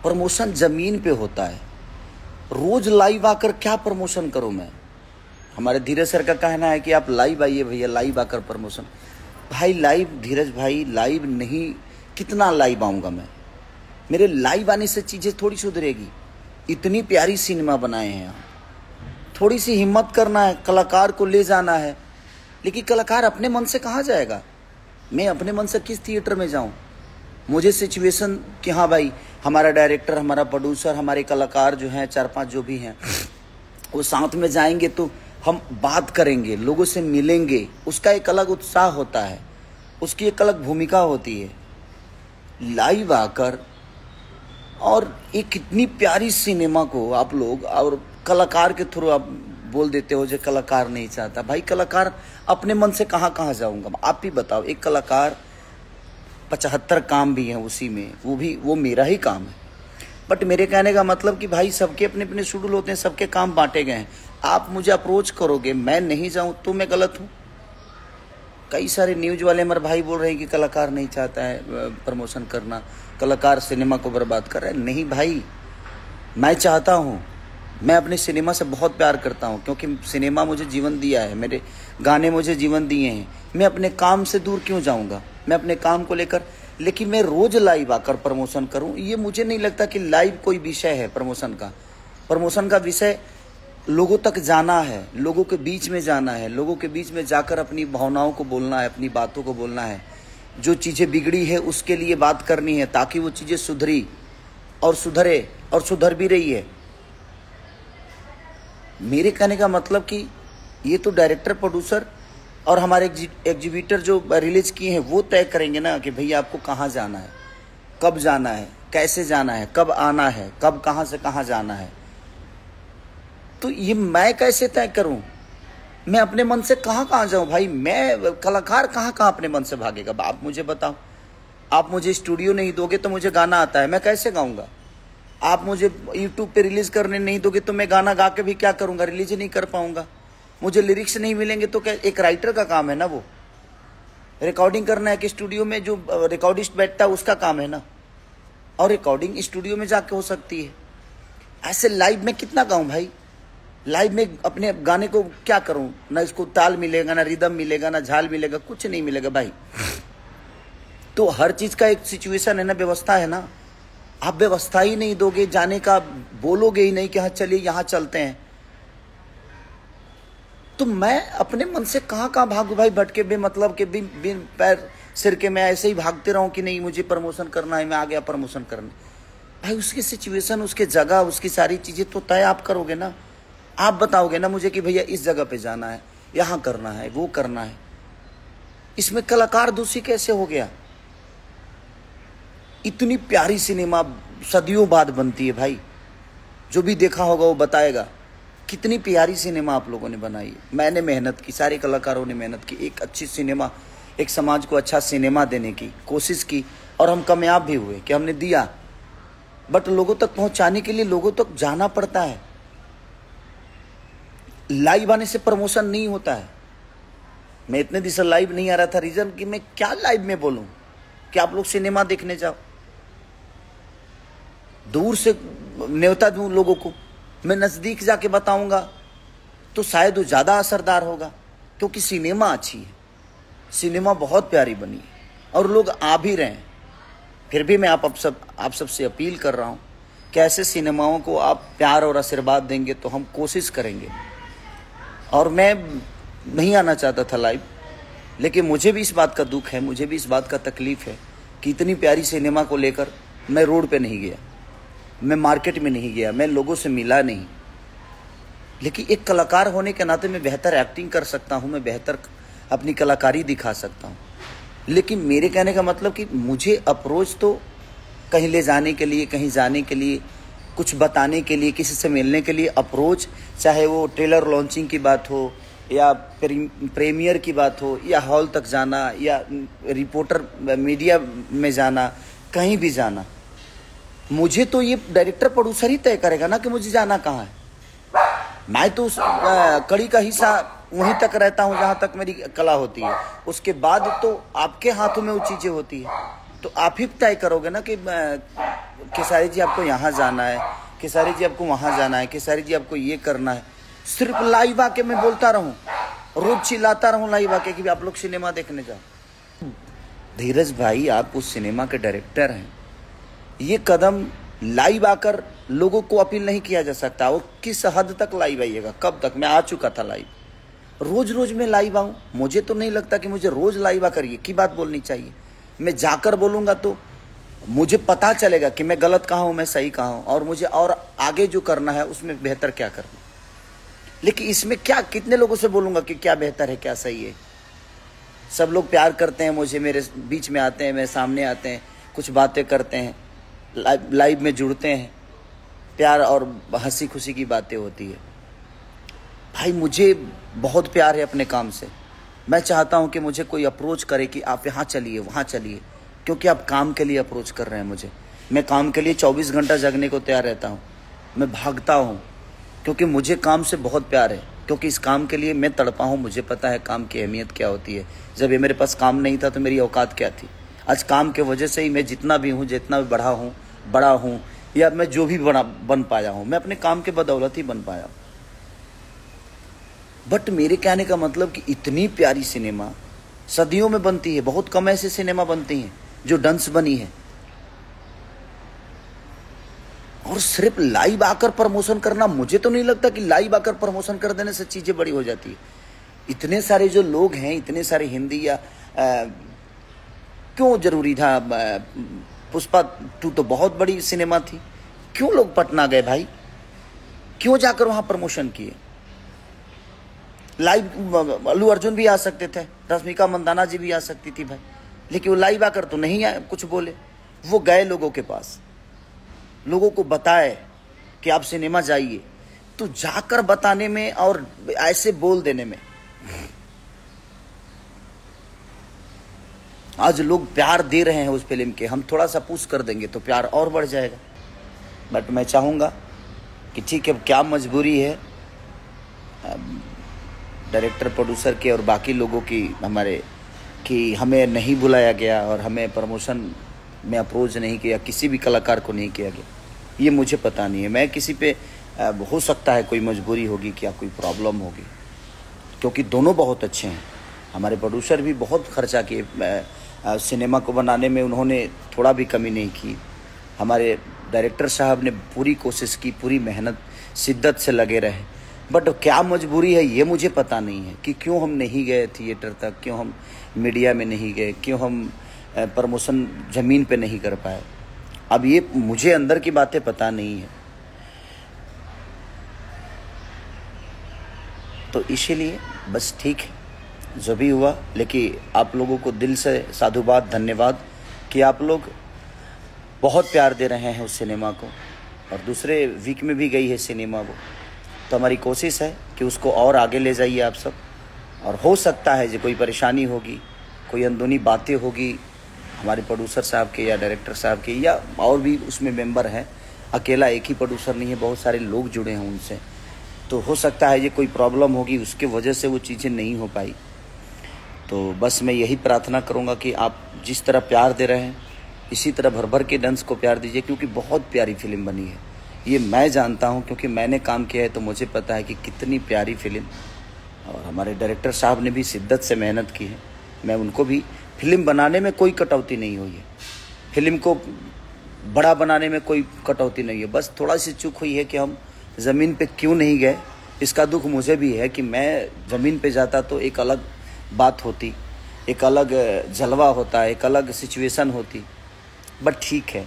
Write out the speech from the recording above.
Promotion जमीन पे होता है। रोज लाइव आकर क्या प्रमोशन करूं मैं? हमारे धीरज सर का कहना है कि आप लाइव आइए भैया, लाइव आकर प्रमोशन। भाई लाइव, धीरज भाई लाइव नहीं, कितना लाइव आऊंगा मैं? मेरे लाइव आने से चीजें थोड़ी सुधरेगी। इतनी प्यारी सिनेमा बनाए हैं आप, थोड़ी सी हिम्मत करना है, कलाकार को ले जाना है। लेकिन कलाकार अपने मन से कहाँ जाएगा? मैं अपने मन से किस थिएटर में जाऊं? मुझे सिचुएशन कि हाँ भाई हमारा डायरेक्टर, हमारा प्रोड्यूसर, हमारे कलाकार जो हैं 4-5 जो भी हैं वो साथ में जाएंगे तो हम बात करेंगे, लोगों से मिलेंगे, उसका एक अलग उत्साह होता है, उसकी एक अलग भूमिका होती है। लाइव आकर और एक कितनी प्यारी सिनेमा को आप लोग और कलाकार के थ्रू आप बोल देते हो जो कलाकार नहीं चाहता। भाई कलाकार अपने मन से कहाँ कहाँ जाऊंगा? आप ही बताओ। एक कलाकार 75 काम भी हैं उसी में, वो मेरा ही काम है। बट मेरे कहने का मतलब कि भाई सबके अपने अपने शेड्यूल होते हैं, सबके काम बांटे गए हैं। आप मुझे अप्रोच करोगे, मैं नहीं जाऊं तो मैं गलत हूं? कई सारे न्यूज वाले हमारे भाई बोल रहे हैं कि कलाकार नहीं चाहता है प्रमोशन करना, कलाकार सिनेमा को बर्बाद कर रहा है। नहीं भाई, मैं चाहता हूं। मैं अपने सिनेमा से बहुत प्यार करता हूं क्योंकि सिनेमा मुझे जीवन दिया है, मेरे गाने मुझे जीवन दिए हैं। मैं अपने काम से दूर क्यों जाऊंगा? मैं अपने काम को लेकर, लेकिन मैं रोज लाइव आकर प्रमोशन करूं, ये मुझे नहीं लगता कि लाइव कोई विषय है प्रमोशन का। प्रमोशन का विषय लोगों तक जाना है, लोगों के बीच में जाना है, लोगों के बीच में जाकर अपनी भावनाओं को बोलना है, अपनी बातों को बोलना है। जो चीज़ें बिगड़ी है उसके लिए बात करनी है ताकि वो चीज़ें सुधरी और सुधरे और सुधर भी रही है। मेरे कहने का मतलब कि ये तो डायरेक्टर, प्रोड्यूसर और हमारे एग्जीबिटर जो रिलीज किए हैं वो तय करेंगे ना कि भैया आपको कहाँ जाना है, कब जाना है, कैसे जाना है, कब आना है, कब कहाँ से कहाँ जाना है। तो ये मैं कैसे तय करूं? मैं अपने मन से कहाँ कहाँ जाऊं भाई? मैं कलाकार कहाँ कहाँ अपने मन से भागेगा? आप मुझे बताओ। आप मुझे स्टूडियो नहीं दोगे तो मुझे गाना आता है, मैं कैसे गाऊंगा? आप मुझे यूट्यूब पे रिलीज करने नहीं दोगे तो मैं गाना गा के भी क्या करूंगा? रिलीज नहीं कर पाऊंगा। मुझे लिरिक्स नहीं मिलेंगे तो क्या? एक राइटर का काम है ना, वो रिकॉर्डिंग करना है कि स्टूडियो में जो रिकॉर्डिस्ट बैठता है उसका काम है ना, और रिकॉर्डिंग स्टूडियो में जाके हो सकती है। ऐसे लाइव में कितना गाऊं भाई? लाइव में अपने गाने को क्या करूं? ना इसको ताल मिलेगा, ना रिदम मिलेगा, ना झाल मिलेगा, कुछ नहीं मिलेगा भाई। तो हर चीज का एक सिचुएशन है ना, व्यवस्था है ना। आप व्यवस्था ही नहीं दोगे जाने का, बोलोगे ही नहीं कि हाँ चलिए यहाँ चलते हैं, तो मैं अपने मन से कहाँ कहाँ भागू भाई? भटके बेमतलब के बिन पैर सिर के मैं ऐसे ही भागते रहूं कि नहीं मुझे प्रमोशन करना है, मैं आ गया प्रमोशन करने। भाई उसकी सिचुएशन, उसकी जगह, उसकी सारी चीजें तो तय आप करोगे ना। आप बताओगे ना मुझे कि भैया इस जगह पे जाना है, यहाँ करना है, वो करना है। इसमें कलाकार दोषी कैसे हो गया? इतनी प्यारी सिनेमा सदियों बाद बनती है भाई, जो भी देखा होगा वो बताएगा कितनी प्यारी सिनेमा आप लोगों ने बनाई। मैंने मेहनत की, सारे कलाकारों ने मेहनत की, एक अच्छी सिनेमा, एक समाज को अच्छा सिनेमा देने की कोशिश की और हम कामयाब भी हुए कि हमने दिया। बट लोगों तक पहुंचाने के लिए लोगों तक जाना पड़ता है। लाइव आने से प्रमोशन नहीं होता है। मैं इतने दिन से लाइव नहीं आ रहा था, रीजन कि मैं क्या लाइव में बोलूं कि आप लोग सिनेमा देखने जाओ। दूर से न्योता दूं लोगों को, मैं नजदीक जाके बताऊंगा तो शायद वो ज्यादा असरदार होगा, क्योंकि सिनेमा अच्छी है, सिनेमा बहुत प्यारी बनी है और लोग आ भी रहे हैं। फिर भी मैं आप सबसे अपील कर रहा हूं कि ऐसे सिनेमाओं को आप प्यार और आशीर्वाद देंगे तो हम कोशिश करेंगे। और मैं नहीं आना चाहता था लाइव, लेकिन मुझे भी इस बात का दुख है, मुझे भी इस बात का तकलीफ है कि इतनी प्यारी सिनेमा को लेकर मैं रोड पे नहीं गया, मैं मार्केट में नहीं गया, मैं लोगों से मिला नहीं। लेकिन एक कलाकार होने के नाते मैं बेहतर एक्टिंग कर सकता हूँ, मैं बेहतर अपनी कलाकारी दिखा सकता हूँ। लेकिन मेरे कहने का मतलब कि मुझे अप्रोच तो कहीं ले जाने के लिए, कहीं जाने के लिए, कुछ बताने के लिए, किसी से मिलने के लिए अप्रोच, चाहे वो ट्रेलर लॉन्चिंग की बात हो या प्रीमियर की बात हो या हॉल तक जाना या रिपोर्टर मीडिया में जाना, कहीं भी जाना, मुझे तो ये डायरेक्टर प्रोड्यूसर ही तय करेगा ना कि मुझे जाना कहाँ है। मैं तो उस कड़ी का हिस्सा वहीं तक रहता हूँ जहाँ तक मेरी कला होती है, उसके बाद तो आपके हाथों में वो चीज़ें होती है। तो आप ही तय करोगे ना कि खेसारी जी आपको यहाँ जाना है, खेसारी जी आपको वहाँ जाना है, खेसारी जी आपको ये करना है। सिर्फ लाइव आके मैं बोलता रहूं, रोज चिल्लाता रहूं लाइव आके कि आप लोग सिनेमा देखने जाओ। धीरज भाई, आप उस सिनेमा के डायरेक्टर हैं। ये कदम लाइव आकर लोगों को अपील नहीं किया जा सकता। और किस हद तक लाइव आइएगा, कब तक? मैं आ चुका था लाइव, रोज रोज मैं लाइव आऊं? मुझे तो नहीं लगता कि मुझे रोज लाइव आकर ये की बात बोलनी चाहिए। मैं जाकर बोलूंगा तो मुझे पता चलेगा कि मैं गलत कहाँ हूं, मैं सही कहाँ हूं, और मुझे और आगे जो करना है उसमें बेहतर क्या करना। लेकिन इसमें क्या, कितने लोगों से बोलूंगा कि क्या बेहतर है, क्या सही है? सब लोग प्यार करते हैं मुझे, मेरे बीच में आते हैं, मेरे सामने आते हैं, कुछ बातें करते हैं, लाइव में जुड़ते हैं, प्यार और हंसी खुशी की बातें होती है। भाई मुझे बहुत प्यार है अपने काम से। मैं चाहता हूं कि मुझे कोई अप्रोच करे कि आप यहाँ चलिए, वहाँ चलिए, क्योंकि आप काम के लिए अप्रोच कर रहे हैं मुझे। मैं काम के लिए 24 घंटा जगने को तैयार रहता हूँ, मैं भागता हूँ, क्योंकि मुझे काम से बहुत प्यार है, क्योंकि इस काम के लिए मैं तड़पा हूँ। मुझे पता है काम की अहमियत क्या होती है। जब ये मेरे पास काम नहीं था तो मेरी औकात क्या थी। आज काम के वजह से ही मैं जितना भी हूँ, जितना भी बड़ा हूँ, या मैं जो भी बन पाया हूँ, मैं अपने काम के बदौलत ही बन पाया हूँ। बट मेरे कहने का मतलब कि इतनी प्यारी सिनेमा सदियों में बनती है, बहुत कम ऐसे सिनेमा बनती हैं जो डंस बनी है। और सिर्फ लाइव आकर प्रमोशन करना, मुझे तो नहीं लगता कि लाइव आकर प्रमोशन कर देने से चीजें बड़ी हो जाती है। इतने सारे जो लोग हैं, इतने सारे हिंदी या क्यों जरूरी था? पुष्पा 2 तो बहुत बड़ी सिनेमा थी, क्यों लोग पटना गए भाई? क्यों जाकर वहां प्रमोशन किए? लाइव अल्लू अर्जुन भी आ सकते थे, रश्मिका मंदाना जी भी आ सकती थी भाई, लेकिन वो लाइव आकर तो नहीं आए, कुछ बोले। वो गए लोगों के पास, लोगों को बताए कि आप सिनेमा जाइए। तो जाकर बताने में और ऐसे बोल देने में आज लोग प्यार दे रहे हैं उस फिल्म के। हम थोड़ा सा पुश कर देंगे तो प्यार और बढ़ जाएगा। बट मैं चाहूँगा कि ठीक है, क्या मजबूरी है डायरेक्टर प्रोड्यूसर के और बाकी लोगों की, हमारे, कि हमें नहीं बुलाया गया और हमें प्रमोशन में अप्रोच नहीं किया, किसी भी कलाकार को नहीं किया गया। ये मुझे पता नहीं है। मैं किसी पे हो सकता है कोई मजबूरी होगी, क्या कोई प्रॉब्लम होगी, क्योंकि दोनों बहुत अच्छे हैं। हमारे प्रोड्यूसर भी बहुत खर्चा किए सिनेमा को बनाने में, उन्होंने थोड़ा भी कमी नहीं की। हमारे डायरेक्टर साहब ने पूरी कोशिश की, पूरी मेहनत शिद्दत से लगे रहे। बट क्या मजबूरी है ये मुझे पता नहीं है कि क्यों हम नहीं गए थिएटर तक, क्यों हम मीडिया में नहीं गए, क्यों हम प्रमोशन ज़मीन पे नहीं कर पाए। अब ये मुझे अंदर की बातें पता नहीं है, तो इसीलिए बस ठीक है जो भी हुआ। लेकिन आप लोगों को दिल से साधुवाद, धन्यवाद कि आप लोग बहुत प्यार दे रहे हैं उस सिनेमा को, और दूसरे वीक में भी गई है सिनेमा वो। तो हमारी कोशिश है कि उसको और आगे ले जाइए आप सब। और हो सकता है जो कोई परेशानी होगी, कोई अंदरूनी बातें होगी हमारे प्रोड्यूसर साहब के या डायरेक्टर साहब के, या और भी उसमें मेंबर हैं, अकेला एक ही प्रोड्यूसर नहीं है, बहुत सारे लोग जुड़े हैं उनसे। तो हो सकता है ये कोई प्रॉब्लम होगी, उसके वजह से वो चीज़ें नहीं हो पाई। तो बस मैं यही प्रार्थना करूँगा कि आप जिस तरह प्यार दे रहे हैं, इसी तरह भर भर के डंस को प्यार दीजिए, क्योंकि बहुत प्यारी फिल्म बनी है। ये मैं जानता हूँ क्योंकि मैंने काम किया है, तो मुझे पता है कि कितनी प्यारी फिल्म। और हमारे डायरेक्टर साहब ने भी शिद्दत से मेहनत की है। मैं उनको भी, फिल्म बनाने में कोई कटौती नहीं हुई है, फिल्म को बड़ा बनाने में कोई कटौती नहीं है। बस थोड़ा सी चूक हुई है कि हम ज़मीन पे क्यों नहीं गए। इसका दुख मुझे भी है कि मैं ज़मीन पे जाता तो एक अलग बात होती, एक अलग जलवा होता, एक अलग सिचुएशन होती। बट ठीक है।